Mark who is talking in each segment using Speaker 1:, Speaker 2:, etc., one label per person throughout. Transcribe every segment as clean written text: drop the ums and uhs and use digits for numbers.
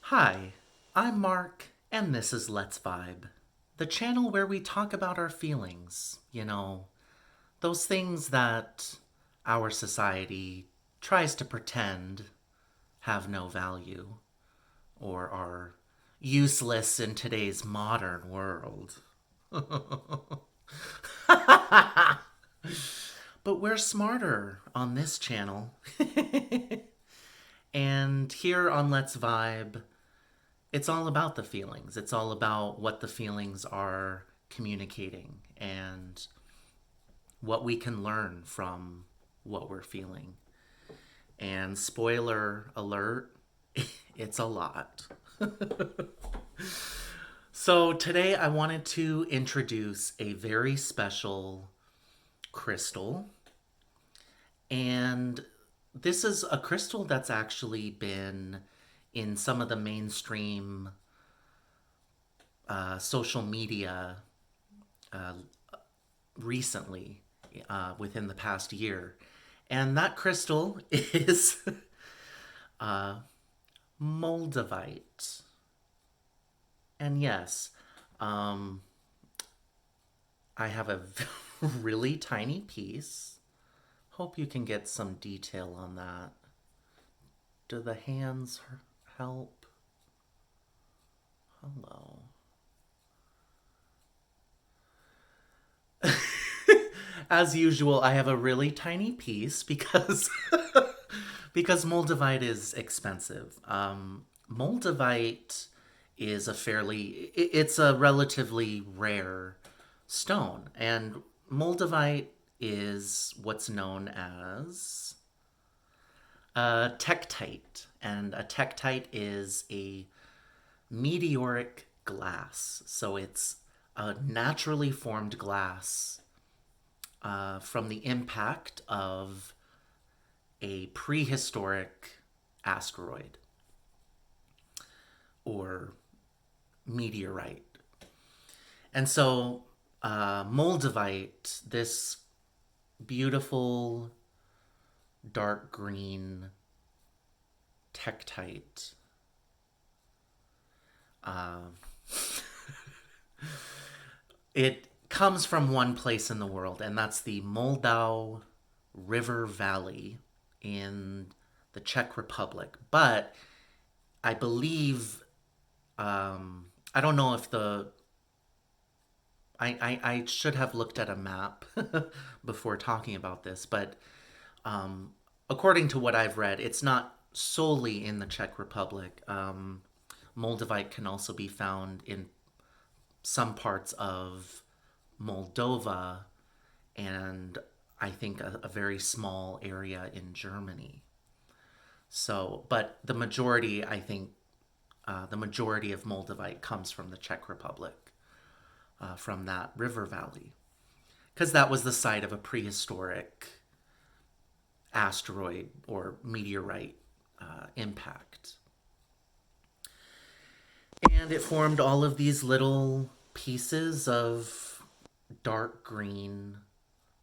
Speaker 1: Hi, I'm Mark, and this is Let's Vibe, the channel where we talk about our feelings. Those things that our society tries to pretend have no value or are useless in today's modern world. But we're smarter on this channel. And here on Let's Vibe, it's all about the feelings. It's all about what the feelings are communicating and what we can learn from what we're feeling. And spoiler alert, it's a lot. So today I wanted to introduce a very special crystal. And this is a crystal that's actually been in some of the mainstream social media recently, within the past year. And that crystal is Moldavite. And yes, I have a really tiny piece. Hope you can get some detail on that. Do the hands help? Hello. As usual, I have a really tiny piece because because Moldavite is expensive. Moldavite is it's a relatively rare stone, and Moldavite is what's known as a tektite, and a tektite is a meteoric glass. So it's a naturally formed glass from the impact of a prehistoric asteroid or meteorite. And so, Moldavite, this beautiful dark green tektite, it comes from one place in the world, and that's the Moldau River Valley in the Czech Republic. But I believe, I don't know if I should have looked at a map before talking about this, but according to what I've read, it's not solely in the Czech Republic. Moldavite can also be found in some parts of Moldova and I think a very small area in Germany. So, but the majority, I think, the majority of Moldavite comes from the Czech Republic, from that river valley, because that was the site of a prehistoric asteroid or meteorite impact. And it formed all of these little pieces of dark green,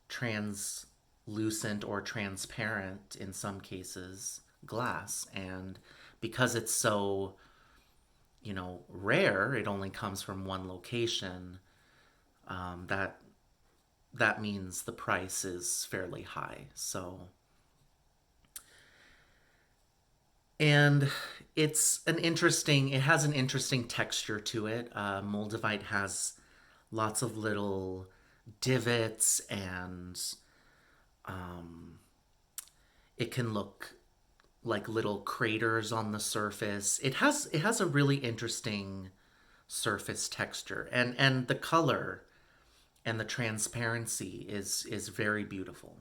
Speaker 1: translucent or transparent in some cases glass. And because it's so, rare, it only comes from one location, that means the price is fairly high. So, and it has an interesting texture to it. Moldavite has lots of little divots, and it can look like little craters on the surface. It has a really interesting surface texture, and the color and the transparency is very beautiful.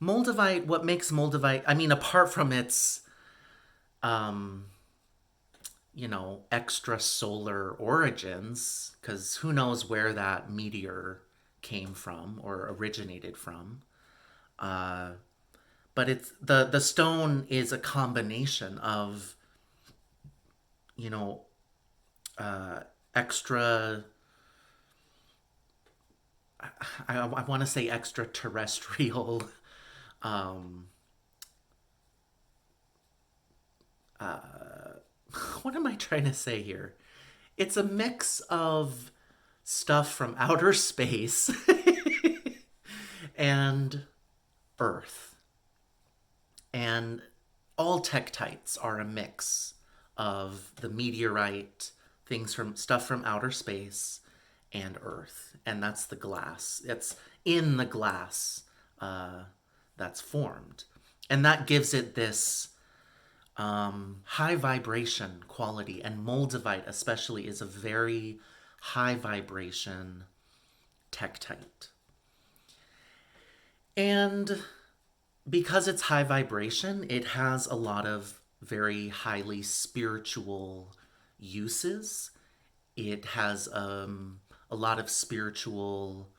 Speaker 1: Moldavite, what makes Moldavite, I mean, apart from its extra solar origins, because who knows where that meteor came from or originated from. But it's the stone is a combination of, you know, extra. I want to say extraterrestrial what am I trying to say here? It's a mix of stuff from outer space and Earth. And all tektites are a mix of the meteorite, things from stuff from outer space and Earth. And that's the glass. It's in the glass uh, that's formed. And that gives it this high vibration quality. And Moldavite, especially, is a very high vibration tektite. And because it's high vibration, it has a lot of very highly spiritual uses. It has a lot of spiritual,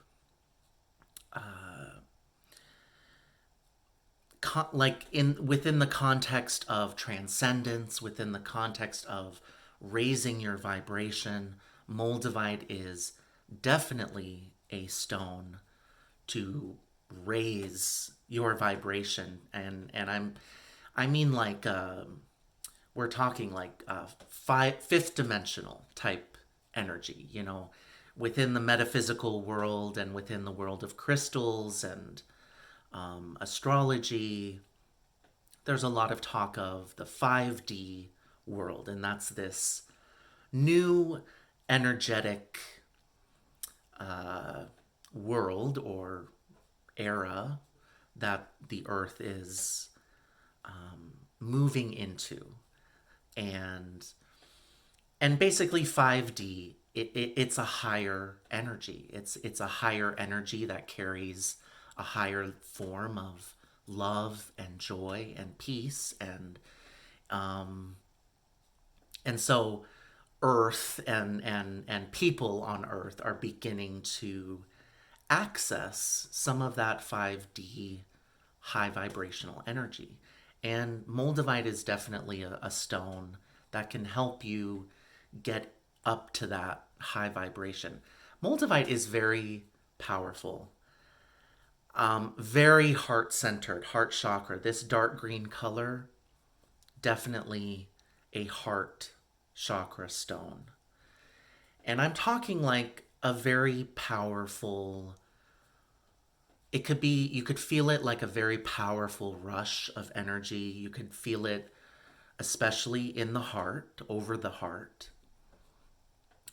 Speaker 1: like in within the context of transcendence, within the context of raising your vibration. Moldavite is definitely a stone to raise your vibration, and I mean like we're talking like fifth dimensional type energy, within the metaphysical world and within the world of crystals and astrology. There's a lot of talk of the 5D world, and that's this new energetic world or era that the earth is moving into. And basically 5D, it's a higher energy. It's a higher energy that carries a higher form of love and joy and peace, and so earth and people on earth are beginning to access some of that 5D high vibrational energy. And Moldavite is definitely a stone that can help you get up to that high vibration. Moldavite is very powerful, very heart centered, heart chakra. This dark green color, definitely a heart chakra stone. And I'm talking like a very powerful, it could be, you could feel it like a very powerful rush of energy. You could feel it especially in the heart, over the heart.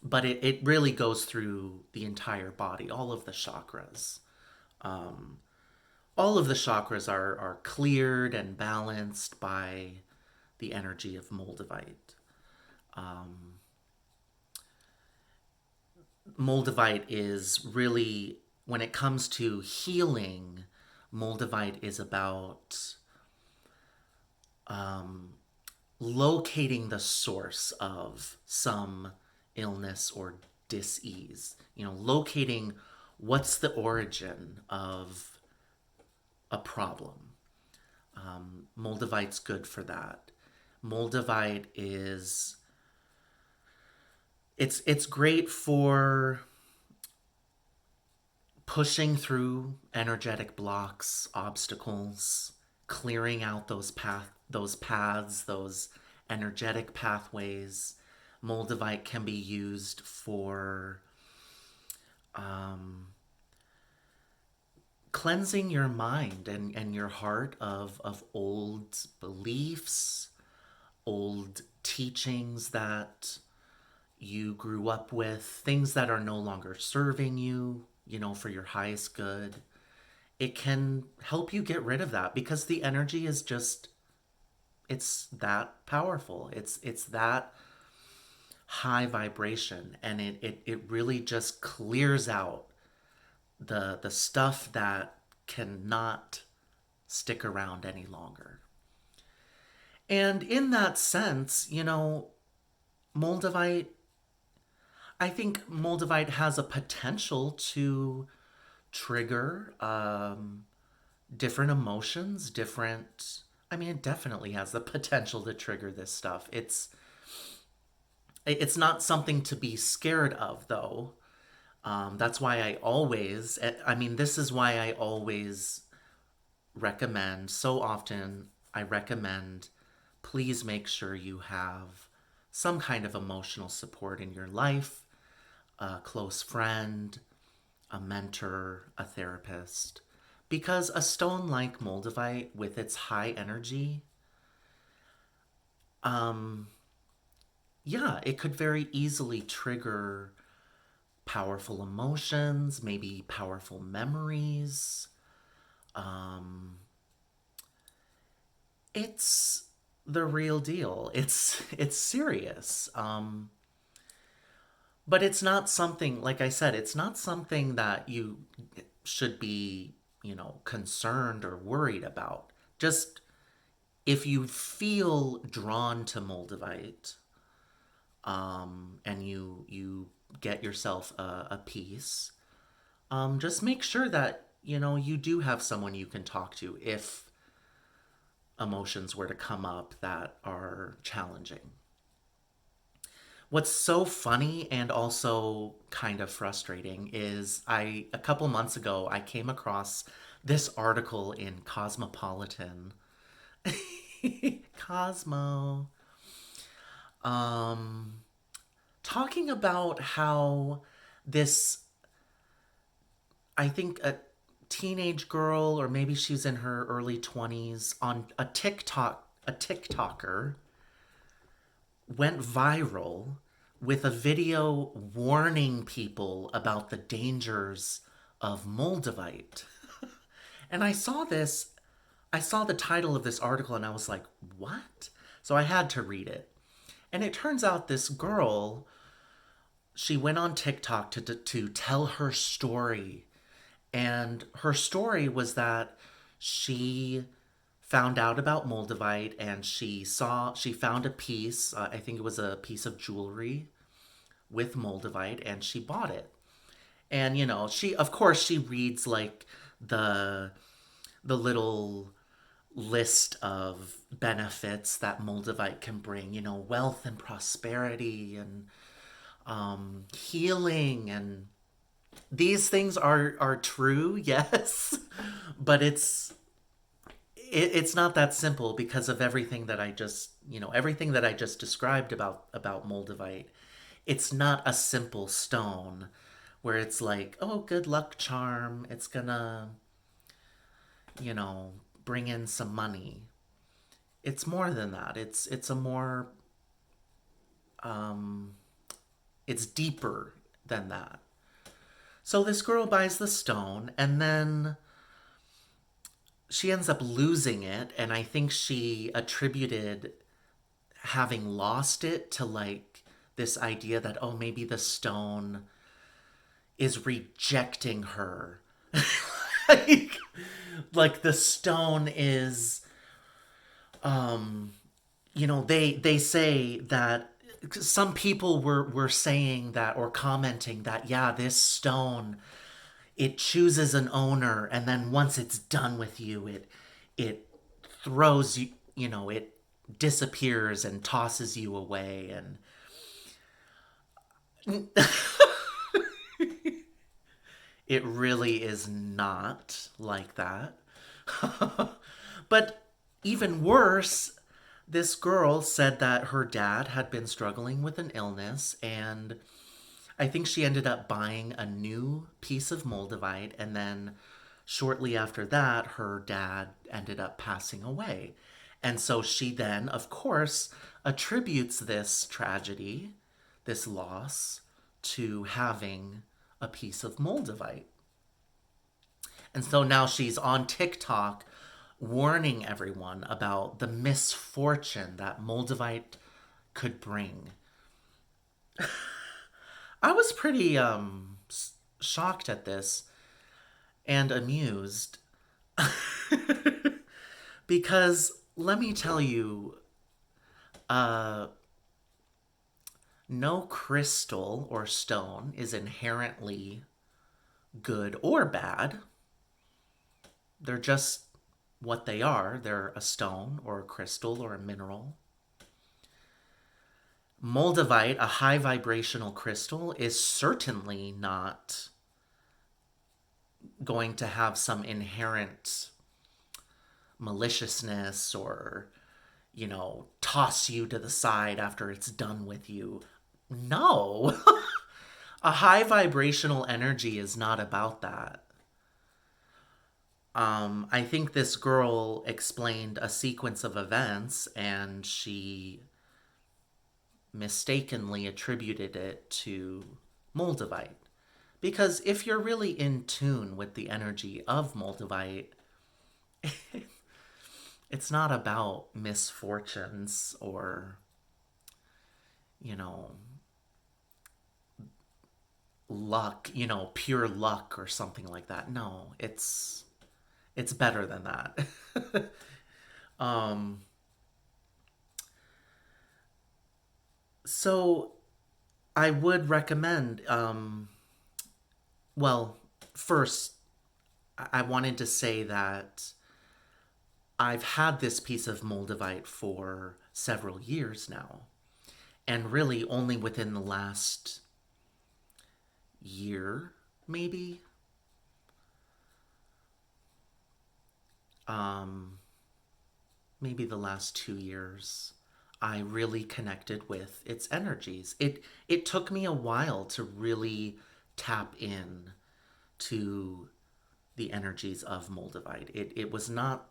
Speaker 1: But it really goes through the entire body, all of the chakras. All of the chakras are cleared and balanced by the energy of Moldavite. Moldavite is really, when it comes to healing, Moldavite is about locating the source of some illness or dis-ease. Locating what's the origin of a problem. Moldavite's good for that. Moldavite is, it's great for pushing through energetic blocks, obstacles, clearing out those paths, those energetic pathways. Moldavite can be used for cleansing your mind and your heart of old beliefs, old teachings that you grew up with, things that are no longer serving you, for your highest good. It can help you get rid of that because the energy is just, it's that powerful. It's that high vibration, and it really just clears out the stuff that cannot stick around any longer. And in that sense, Moldavite, I think Moldavite has a potential to trigger different emotions, different. I mean, it definitely has the potential to trigger this stuff. It's not something to be scared of, though. That's why I mean, this is why I always recommend, so often, I recommend please make sure you have some kind of emotional support in your life, a close friend, a mentor, a therapist. Because a stone like Moldavite, with its high energy, um, yeah, it could very easily trigger powerful emotions, maybe powerful memories. Um, it's the real deal. It's serious. But it's not something, like I said, it's not something that you should be, concerned or worried about. Just if you feel drawn to Moldavite, and you get yourself a piece, just make sure that you do have someone you can talk to if emotions were to come up that are challenging. What's so funny and also kind of frustrating is a couple months ago I came across this article in Cosmopolitan. Cosmo, um talking about how this, I think, a teenage girl, or maybe she's in her early 20s, on a TikToker went viral with a video warning people about the dangers of Moldavite. And I saw the title of this article and I was like, what? So I had to read it. And it turns out this girl, she went on TikTok to tell her story. And her story was that she found out about Moldavite and she found a piece, I think it was a piece of jewelry with Moldavite, and she bought it. And she, of course, she reads like the little list of benefits that Moldavite can bring, wealth and prosperity and healing, and these things are true, yes, but it's not that simple because of everything that I just described about Moldavite. It's not a simple stone where it's like, oh, good luck charm. It's gonna, you know, bring in some money. It's more than that. It's a more it's deeper than that. So this girl buys the stone and then she ends up losing it, and I think she attributed having lost it to like this idea that, oh, maybe the stone is rejecting her. like, like the stone is, they say that some people were saying that, or commenting that, yeah, this stone, it chooses an owner, and then once it's done with you, it throws you, it disappears and tosses you away. And it really is not like that. But even worse, this girl said that her dad had been struggling with an illness, and I think she ended up buying a new piece of Moldavite, and then shortly after that, her dad ended up passing away. And so she then, of course, attributes this tragedy, this loss, to having a piece of Moldavite. And so now she's on TikTok warning everyone about the misfortune that Moldavite could bring. I was pretty shocked at this and amused because let me tell you, uh, no crystal or stone is inherently good or bad. They're just what they are. They're a stone or a crystal or a mineral. Moldavite, a high vibrational crystal, is certainly not going to have some inherent maliciousness or, toss you to the side after it's done with you. No. A high vibrational energy is not about that. I think this girl explained a sequence of events and she mistakenly attributed it to Moldavite. Because if you're really in tune with the energy of Moldavite, it's not about misfortunes or, you know, luck, pure luck or something like that. No, it's better than that. um so I would recommend well, first I wanted to say that I've had this piece of Moldavite for several years now, and really only within the last year, maybe, um, maybe the last 2 years, I really connected with its energies. It took me a while to really tap in to the energies of Moldavite. It was not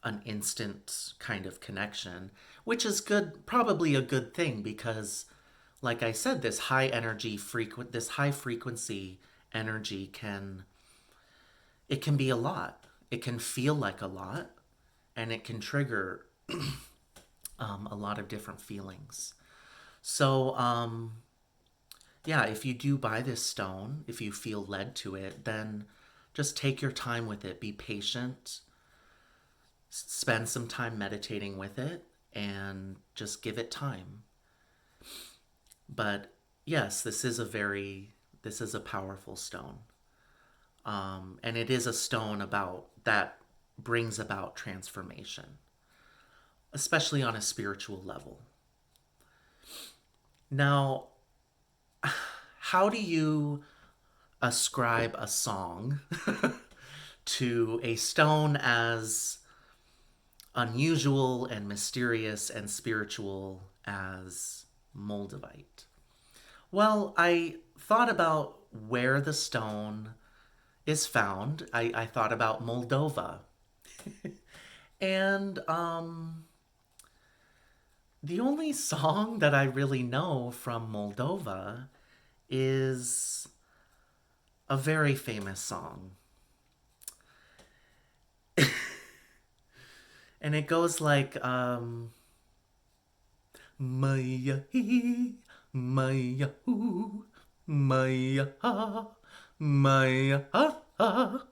Speaker 1: an instant kind of connection, which is good, probably a good thing because, like I said, this high frequency energy can be a lot. It can feel like a lot, and it can trigger a lot of different feelings. So, yeah, if you do buy this stone, if you feel led to it, then just take your time with it. Be patient. Spend some time meditating with it and just give it time. But yes, this is a powerful stone. And it is a stone about that brings about transformation, especially on a spiritual level. Now, how do you ascribe a song to a stone as unusual and mysterious and spiritual as Moldavite? Well, I thought about where the stone is found. I thought about Moldova. And the only song that I really know from Moldova is a very famous song. And it goes like, Maya he, Maya hu, Maya ha, Maya ha ha.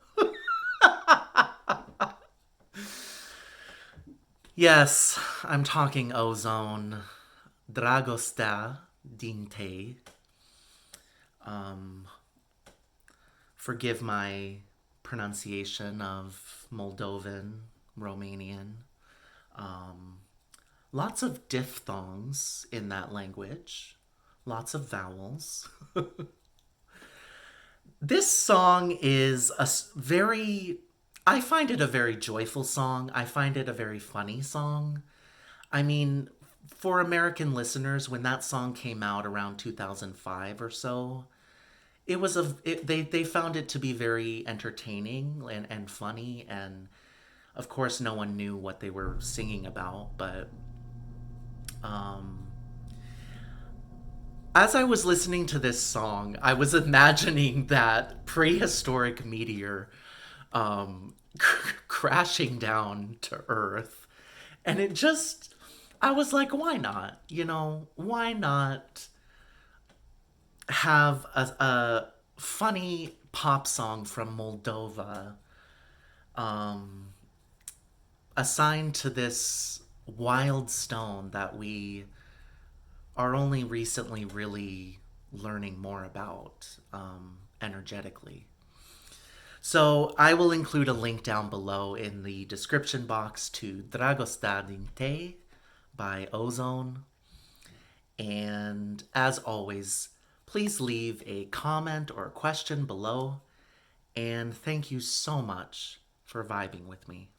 Speaker 1: Yes, I'm talking ozone. Dragosta dinte. Um, Forgive my pronunciation of Moldovan, Romanian. Um, Lots of diphthongs in that language, lots of vowels. This song is I find it a very joyful song. I find it a very funny song. I mean, for American listeners, when that song came out around 2005 or so, they found it to be very entertaining and funny, and of course no one knew what they were singing about, but um as I was listening to this song, I was imagining that prehistoric meteor crashing down to Earth. And I was like, why not? Why not have a funny pop song from Moldova assigned to this wild stone that we are only recently really learning more about energetically. So I will include a link down below in the description box to Dragostadinte by Ozone. And as always, please leave a comment or a question below. And thank you so much for vibing with me.